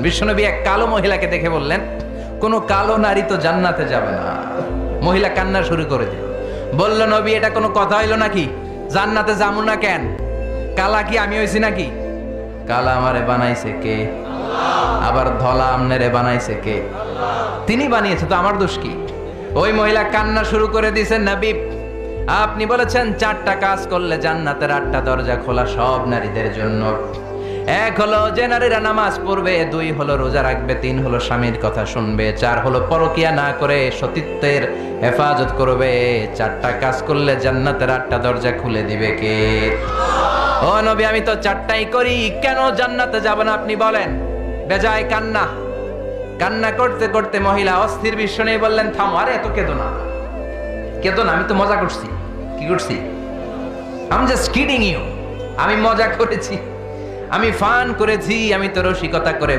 বিশ্বনবী এক কালো মহিলাকে দেখে বললেন, কোন কালো নারী তো জান্নাতে যাবে না। মহিলা কান্না শুরু করে দিল, বলল, নবী এটা কোনো কথা হইল নাকি? জান্নাতে যাবো না কেন? কালা কি আমি হইছি নাকি? কালা আমারে বানাইছে কে? আবার ধলা আমনেরে বানাইছে কে? তিনি বানিয়েছে, তো আমার দোষ কি? ওই মহিলা কান্না শুরু করে দিয়েছেন, নবী আপনি বলেছেন 4টা কাজ করলে জান্নাতের 8টা দরজা খোলা সব নারীদের জন্য। 1 হলো যে নারীরা নামাজ পড়বে, 2 হলো রোজা রাখবে, 3 হলো স্বামীর কথা শুনবে, 4 হলো পরকিয়া না করে সতীত্বের হেফাজত করবে। 4টা কাজ করলে জান্নাতের 8টা দরজা খুলে দিবে কে? ও নবী আমি তো 4টাই করি, কেন জান্নাতে যাব না আপনি বলেন? বেজায় কান্না। কান্না করতে করতে মহিলা অস্থির বিশ্ব নিয়ে বললেন, থামো, আরে এত কেঁদো না, কেঁদো না, আমি তো মজা করছি। কি করছি? I'm just kidding you. আমি মজা করেছি, আমি ফান করেছি, আমি তো রসিকতা করে